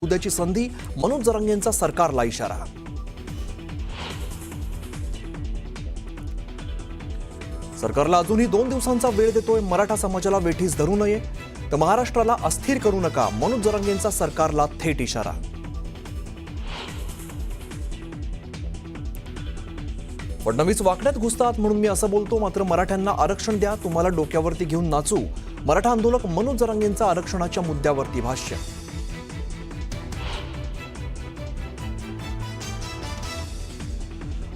उद्याची संधी, मनोज जरांगेंचा सरकारला इशारा. सरकारला अजूनही 2 दिवसांचा वेळ देतोय. मराठा समाजाला वेठीस धरू नये तर महाराष्ट्राला अस्थिर करू नका, मनोज जरांगेंचा सरकारला थेट इशारा. फडणवीस वाकड्यात घुसतात म्हणून मी असं बोलतो, मात्र मराठ्यांना आरक्षण द्या, तुम्हाला डोक्यावरती घेऊन नाचू. मराठा आंदोलक मनोज जरांगेंचा आरक्षणाच्या मुद्द्यावरती भाष्य.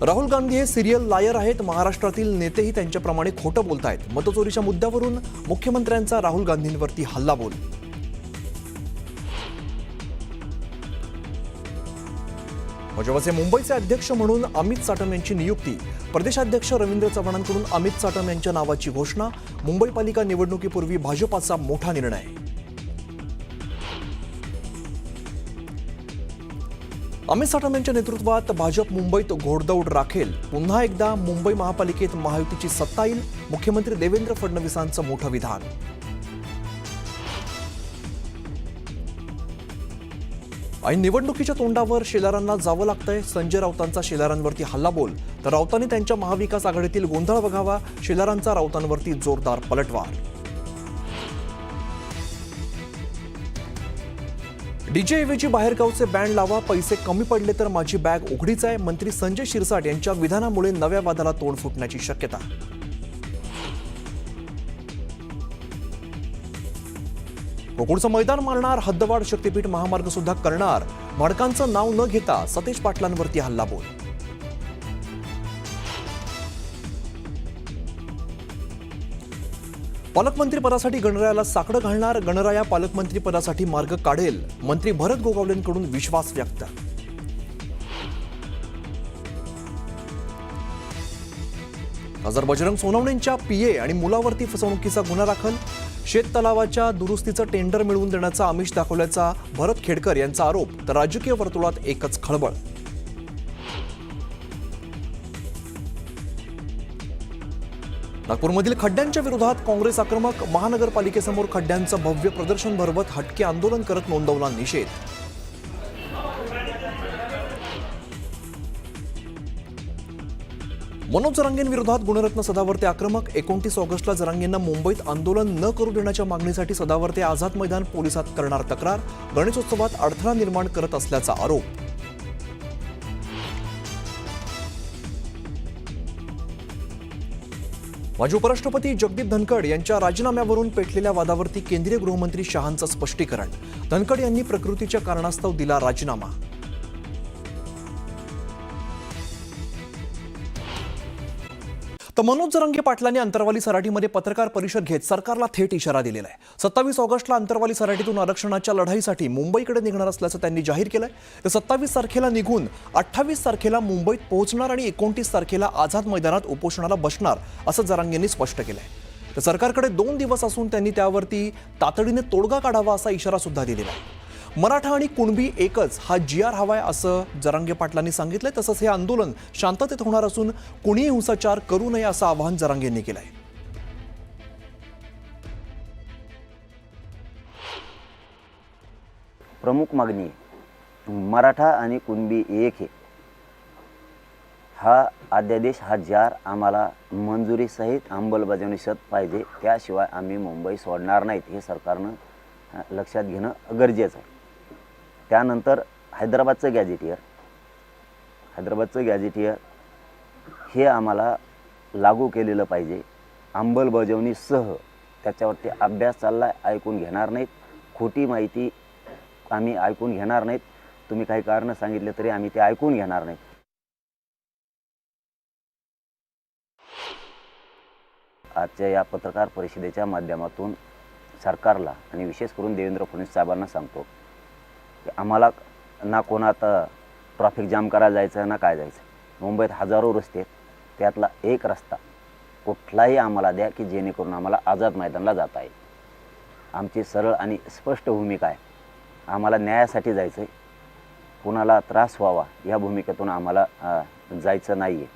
राहुल गांधी हे सिरियल लायर आहेत. महाराष्ट्रातील नेतेही त्यांच्याप्रमाणे खोटं बोलतायत. मतचोरीच्या मुद्द्यावरून मुख्यमंत्र्यांचा राहुल गांधींवरती हल्लाबोल. भाजपचे मुंबईचे अध्यक्ष म्हणून अमित साटम यांची नियुक्ती. प्रदेशाध्यक्ष रवींद्र चव्हाणांकडून अमित साटम यांच्या नावाची घोषणा. मुंबई पालिका निवडणुकीपूर्वी भाजपाचा मोठा निर्णय. अमित साटम यांच्या नेतृत्वात भाजप मुंबईत घोडदौड राखेल. पुन्हा एकदा मुंबई महापालिकेत महायुतीची सत्ता येईल. मुख्यमंत्री देवेंद्र फडणवीसांचं मोठं विधान. आणि निवडणुकीच्या तोंडावर शेलारांना जावं लागतंय. संजय राऊतांचा शेलारांवरती हल्लाबोल, तर राऊतांनी त्यांच्या महाविकास आघाडीतील गोंधळ बघावा. शेलारांचा राऊतांवरती जोरदार पलटवार. डीजे ऐवजी बाहेरगावचे बँड लावा, पैसे कमी पडले तर माझी बॅग उघडीच आहे. मंत्री संजय शिरसाट यांच्या विधानामुळे नव्या वादाला तोंड फुटण्याची शक्यता. कोकणचं मैदान मारणार, हद्दवाढ शक्तीपीठ महामार्ग सुद्धा करणार. भडकांचं नाव न घेता सतेज पाटलांवरती हल्लाबोल. पालकमंत्री पदासाठी गणरायाला साकडं घालणार. गणराया पालकमंत्री पदासाठी मार्ग काढेल. मंत्री भरत गोगावलेंकडून विश्वास व्यक्त. खासदार बजरंग सोनवणेंच्या पीए आणि मुलावरती फसवणुकीचा गुन्हा दाखल. शेततलावाच्या दुरुस्तीचं टेंडर मिळवून देण्याचा आमिष दाखवल्याचा भरत खेडकर यांचा आरोप. तर राजकीय वर्तुळात एकच खळबळ. नागपूरमधील खड्ड्यांच्या विरोधात काँग्रेस आक्रमक. महानगरपालिकेसमोर खड्ड्यांचं भव्य प्रदर्शन भरवत हटके आंदोलन करत नोंदवला निषेध. मनोज जरांगेंविरोधात गुणरत्न सदावर्ते आक्रमक. 29 ऑगस्टला जरांगेंना मुंबईत आंदोलन न करू देण्याच्या मागणीसाठी सदावर्ते आझाद मैदान पोलिसात करणार तक्रार. गणेशोत्सवात अडथळा निर्माण करत असल्याचा आरोप. माजी उपराष्ट्रपती जगदीप धनखड यांच्या राजीनाम्यावरून पेटलेल्या वादावरती केंद्रीय गृहमंत्री शहांचं स्पष्टीकरण. धनखड यांनी प्रकृतीच्या कारणास्तव दिला राजीनामा. तर मनोज जरांगे पाटलांनी अंतरवाली सराटीमध्ये पत्रकार परिषद घेत सरकारला थेट इशारा दिलेला आहे. 27 ऑगस्टला अंतरवाली सराटीतून आरक्षणाच्या लढाईसाठी मुंबईकडे निघणार असल्याचं त्यांनी जाहीर केलंय. तर 27 तारखेला निघून 28 तारखेला मुंबईत पोहोचणार आणि 29 तारखेला आझाद मैदानात उपोषणाला बसणार असं जरांगेंनी स्पष्ट केलंय. तर सरकारकडे 2 दिवस असून त्यांनी त्यावरती तातडीने तोडगा काढावा असा इशारा सुद्धा दिलेला आहे. मराठा आणि कुणबी एकच हा GR हवाय असं जरांगे पाटलांनी सांगितलंय. तसंच हे आंदोलन शांततेत होणार असून कुणीही हिंसाचार करू नये असं आवाहन जरांगेंनी केलंय. प्रमुख मागणी मराठा आणि कुणबी एक आहे. हा अध्यादेश हा GR आम्हाला मंजुरीसहित अंमलबजावणीसहित पाहिजे. त्याशिवाय आम्ही मुंबई सोडणार नाहीत. हे सरकारनं लक्षात घेणं गरजेचं आहे. त्यानंतर हैदराबादचं गॅझेटियर हे आम्हाला लागू केलेलं पाहिजे. अंमलबजावणीसह त्याच्यावरती अभ्यास चालला आहे. ऐकून घेणार नाहीत. खोटी माहिती आम्ही ऐकून घेणार नाहीत. तुम्ही काही कारणं सांगितले तरी आम्ही ते ऐकून घेणार नाहीत. आजच्या या पत्रकार परिषदेच्या माध्यमातून सरकारला आणि विशेष करून देवेंद्र फडणवीस साहेबांना सांगतो की आम्हाला ना कोणात ट्रॅफिक जाम करायला जायचं ना काय जायचं. मुंबईत हजारो रस्ते आहेत. त्यातला एक रस्ता कुठलाही आम्हाला द्या की जेणेकरून आम्हाला आझाद मैदानाला जाता येईल. आमची सरळ आणि स्पष्ट भूमिका आहे. आम्हाला न्यायासाठी जायचं आहे. कुणाला त्रास व्हावा या भूमिकेतून आम्हाला जायचं नाही आहे.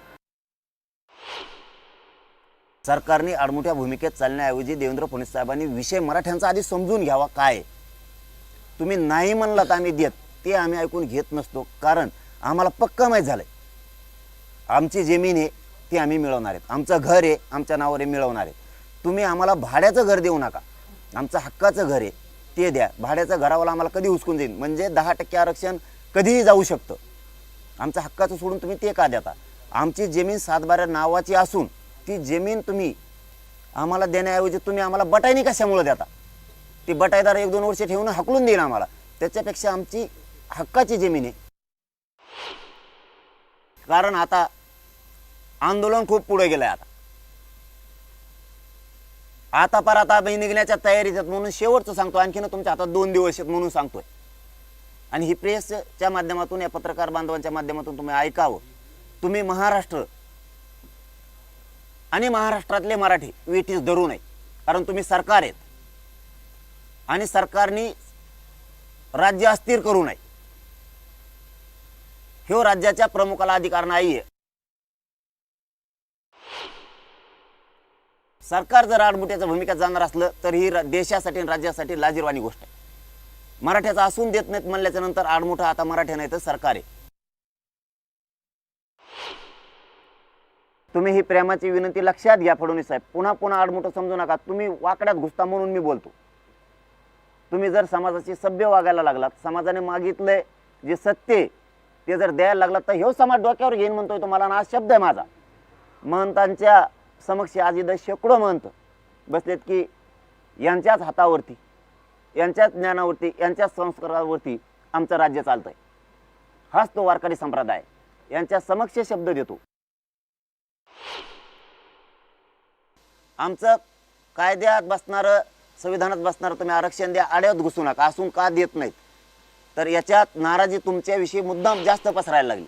सरकारने आडमुठ्या भूमिकेत चालण्याऐवजी देवेंद्र फडणवीस साहेबांनी विषय मराठ्यांचा आधी समजून घ्यावा. काय तुम्ही नाही म्हणलात आम्ही देत, ते आम्ही ऐकून घेत नसतो. कारण आम्हाला पक्का माहीत झालं आहे आमची जमीन आहे ती आम्ही मिळवणार आहेत, आमचं घर आहे आमच्या नावावर मिळवणार आहे. तुम्ही आम्हाला भाड्याचं घर देऊ नका, आमचं हक्काचं घर आहे ते द्या. भाड्याचं घरावाला आम्हाला कधी हुसकून देईन, म्हणजे 10% आरक्षण कधीही जाऊ शकतं. आमचं हक्काचं सोडून तुम्ही ते का देता? आमची जमीन सातबाऱ्या नावाची असून ती जमीन तुम्ही आम्हाला देण्याऐवजी तुम्ही आम्हाला बटाईनी कशामुळे देता? ती बटाईदार 1-2 वर्ष ठेवून हकलून देईन आम्हाला. त्याच्यापेक्षा आमची हक्काची जमीन आहे. कारण आता आंदोलन खूप पुढे गेलं आहे. आता परत आम्ही निघण्याच्या तयारीत आहेत म्हणून शेवटचं सांगतो. आणखीन तुमच्या हातात 2 दिवस आहेत म्हणून सांगतोय. आणि ही प्रेसच्या माध्यमातून, या पत्रकार बांधवांच्या माध्यमातून तुम्ही ऐकावं. तुम्ही महाराष्ट्र आणि महाराष्ट्रातले मराठी वेठीस धरू नये. कारण तुम्ही सरकार आहेत आणि सरकारने राज्य अस्थिर करू नये. ह्यो राज्याच्या प्रमुखाला अधिकार नाही आहे. सरकार जर आडमुठ्याच्या भूमिकेत जाणार असलं तर ही देशासाठी आणि राज्यासाठी लाजिरवाणी गोष्ट आहे. मराठ्याचा असून देत नाहीत म्हणल्याच्या नंतर आडमुठा आता मराठा नाही तर सरकार आहे. तुम्ही ही प्रेमाची विनंती लक्षात घ्या फडणवीस साहेब. पुन्हा पुन्हा आडमुठं समजू नका. तुम्ही वाकड्यात घुसता म्हणून मी बोलतो. तुम्ही जर समाजाची सभ्य वागायला लागलात, समाजाने मागितलंय जे सत्य ते जर द्यायला लागलात तर ह्यो समाज डोक्यावर घेईन म्हणतोय तुम्हाला. ना शब्द आहे माझा. महंतांच्या समक्ष आज इथं शेकडो महंत बसलेत की यांच्याच हातावरती, यांच्याच ज्ञानावरती, यांच्याच संस्कारावरती आमचं राज्य चालतंय. हाच तो वारकरी संप्रदाय. यांच्या समक्ष शब्द देतो. आमचं कायद्यात बसणारं, संविधानात बसणारं तुम्ही आरक्षण द्या, आड्यात घुसू नका. असून का देत नाहीत तर याच्यात नाराजी तुमच्याविषयी मुद्दाम जास्त पसरायला लागली.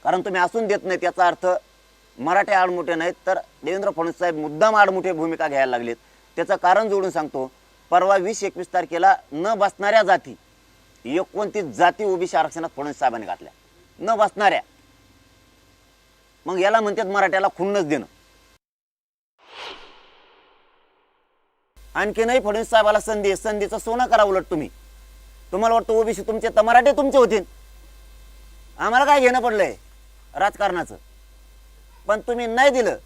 कारण तुम्ही असून देत नाहीत याचा अर्थ मराठे आडमुठे नाहीत तर देवेंद्र फडणवीस साहेब मुद्दाम आडमुठे भूमिका घ्यायला लागलेत. त्याचं कारण जोडून सांगतो. परवा 20-21 तारखेला न बसणाऱ्या जाती 29 जाती ओबीसी आरक्षणात फडणवीस साहेबांनी घातल्या. न बसणाऱ्या. मग याला म्हणतात मराठ्याला खुन्नस देणं. आणखी नाही फडणवीस साहेबाला संधीचं सोनं करा उलट तुम्ही. तुम्हाला वाटतं ओबीसी तुमचे तर मराठे तुमचे होतील. आम्हाला काय घेणं पडलंय राजकारणाचं. पण तुम्ही नाही दिलं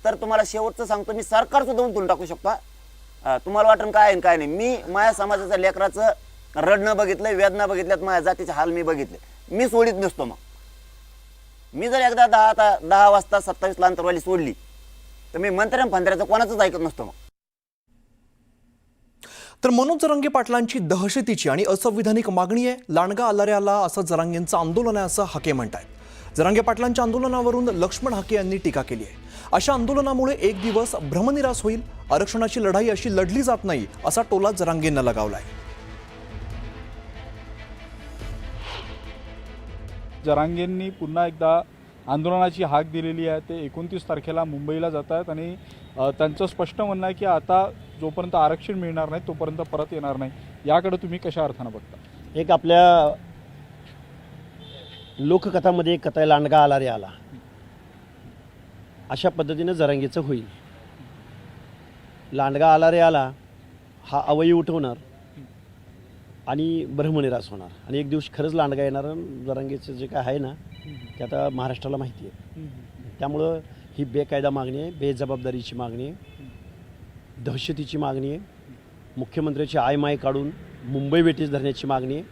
तर तुम्हाला शेवटचं सांगतो मी सरकार सुद्धा उंचून टाकू शकता. तुम्हाला वाटण काय आहे काय नाही. मी माझ्या समाजाच्या लेकराचं रडणं बघितलंय, वेदना बघितल्यात, माझ्या जातीचे हाल मी बघितले. मी सोडित नसतो. मग मी जर एकदा 10 वाजता 27 ला अंतरवाली सोडली तर मी मंत्र्या फंत्र्याचं कोणाचंच ऐकत नसतो. मग तर मनोज जरांगे पाटलांची दहशतीची आणि असंविधानिक मागणी आहे. लांडगा आला रे आला असं जरांगेंचं आंदोलन आहे असं हाके म्हणतायत. जरांगे पाटलांच्या आंदोलनावरून लक्ष्मण हाके यांनी टीका केली आहे. अशा आंदोलनामुळे एक दिवस भ्रमनिरास होईल. आरक्षणाची लढाई अशी लढली जात नाही असा टोला जरांगेंना लगावलाय. जरांगेंनी पुन्हा एकदा आंदोलनाची हाक दिलेली आहे. ते 29 तारखेला मुंबईला जात आहेत आणि त्यांचं स्पष्ट म्हणणं आहे की आता जोपर्यंत आरक्षण मिळणार नाही तोपर्यंत परत येणार नाही. याकडे तुम्ही कशा अर्थानं बघता? एक आपल्या लोककथामध्ये एक कथा आहे, लांडगा आला रे आला. अशा पद्धतीनं जरांगेचं होईल. लांडगा आला रे आला हा अवयी उठवणार आणि ब्रह्मनिरास होणार आणि एक दिवस खरंच लांडगा येणार. जरांगेचं जे काय आहे ना ते आता महाराष्ट्राला माहिती आहे. त्यामुळं ही बेकायदा मागणी आहे, बेजबाबदारीची मागणी आहे, दहशतीची मागणी आहे, मुख्यमंत्र्याची आयमाय काढून मुंबई वेठीस धरण्याची मागणी आहे,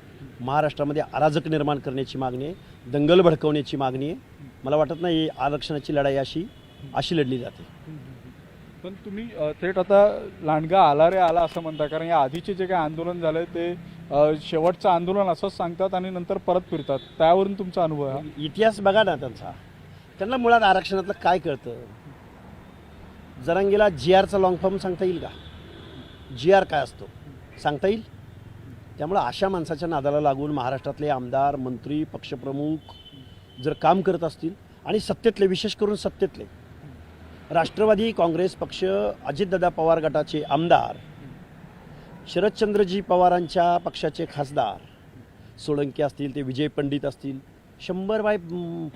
महाराष्ट्रामध्ये अराजक निर्माण करण्याची मागणी आहे, दंगल भडकवण्याची मागणी आहे. मला वाटत नाही आरक्षणाची लढाई अशी लढली जाते. पण तुम्ही थेट आता लांडगा आला रे आला असं म्हणता. कारण या आधीचे जे काही आंदोलन झालं ते शेवटचं आंदोलन असंच सांगतात आणि नंतर परत फिरतात. त्यावरून तुमचा अनुभव आहे? इतिहास बघा ना त्यांना मुळात आरक्षणातलं काय कळतं. जरांगेला GRचा लॉंग फॉर्म सांगता येईल का? GR काय असतो सांगता येईल? त्यामुळं अशा माणसाच्या नादाला लागून महाराष्ट्रातले आमदार, मंत्री, पक्षप्रमुख जर काम करत असतील आणि सत्तेतले, विशेष करून सत्तेतले राष्ट्रवादी काँग्रेस पक्ष, अजितदादा पवार गटाचे आमदार, शरदचंद्रजी पवारांच्या पक्षाचे खासदार सोळंके असतील, ते विजय पंडित असतील, 100 बाय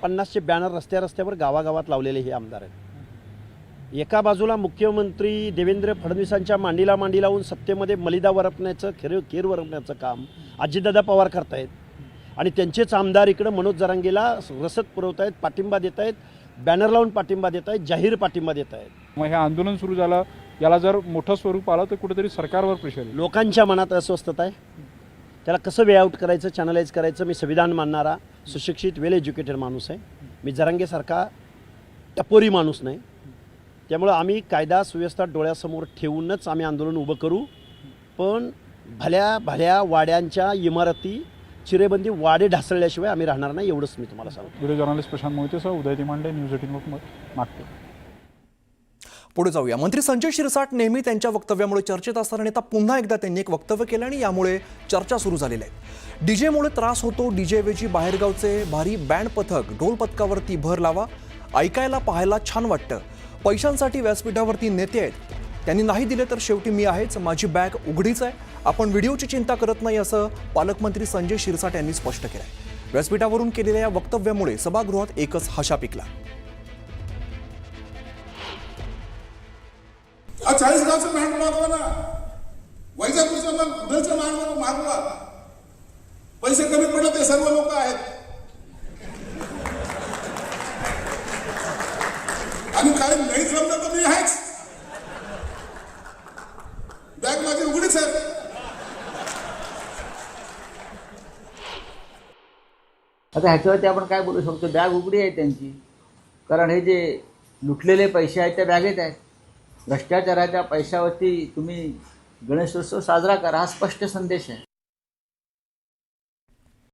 50चे बॅनर रस्त्यावर गावागावात लावलेले हे आमदार आहेत. एका बाजूला मुख्यमंत्री देवेंद्र फडणवीसांच्या मांडीला मांडी लावून सत्तेमध्ये मलिदा वरपण्याचं केर वरपण्याचं काम अजितदादा पवार करतायत आणि त्यांचेच आमदार इकडं मनोज जरांगेला रसद पुरवत आहेत, पाठिंबा देत आहेत, बॅनर लावून पाठिंबा देत आहेत, जाहीर पाठिंबा देत आहेत. मग हे आंदोलन सुरू झालं, याला जर मोठं स्वरूप आलं तर कुठेतरी सरकारवर प्रेशर येईल. लोकांच्या मनात अस्वस्थता आहे, त्याला कसं वे आउट करायचं, चॅनलाइज करायचं. मी संविधान मानणारा सुशिक्षित वेल एज्युकेटेड माणूस आहे. मी जरांगेसारखा टपोरी माणूस नाही. त्यामुळं आम्ही कायदा सुव्यवस्था डोळ्यासमोर ठेवूनच आम्ही आंदोलन उभं करू. पण भल्या वाड्यांच्या इमारती चिरेबंदी वाडे ढासळल्याशिवाय आम्ही राहणार नाही, एवढंच मी तुम्हाला सांगतो. व्हिडिओ जर्नलिस्ट प्रशांत मोहितेसह उदय तिमांडे, न्यूज 18 नागपूर. पुढे जाऊया. मंत्री संजय शिरसाट नेहमी त्यांच्या वक्तव्यामुळे चर्चेत असताना आता पुन्हा एकदा त्यांनी एक वक्तव्य केलं आणि यामुळे चर्चा सुरू झालेली आहे. डीजेमुळे त्रास होतो, डीजेऐवजी बाहेरगावचे भारी बँड पथक ढोल पथकावरती भर लावा, ऐकायला पाहायला छान वाटतं. पैशांसाठी व्यासपीठावरती नेते आहेत, त्यांनी नाही दिले तर शेवटी मी आहेच, माझी बॅग उघडीच आहे. आपण व्हिडिओची चिंता करत नाही असं पालकमंत्री संजय शिरसाट यांनी स्पष्ट केलं आहे. व्यासपीठावरून केलेल्या या वक्तव्यामुळे सभागृहात एकच हशा पिकला. 40 गावचं बँड मागवा ना, वैजापूरचं उधरचं बँड मागवा. पैसे कमी पडले ते सर्व लोक आहेत. आणि काय नाही जमलं तर मी आहेच, बॅग माझी उघडीच आहे. आता ह्याच्यावरती आपण काय बोलू शकतो? बॅग उघडी आहे त्यांची, कारण हे जे लुटलेले पैसे आहेत त्या बॅगेत आहेत. भ्रष्टाचाराच्या पैशावरती तुम्ही गणेशोत्सव साजरा करा, हा स्पष्ट संदेश आहे.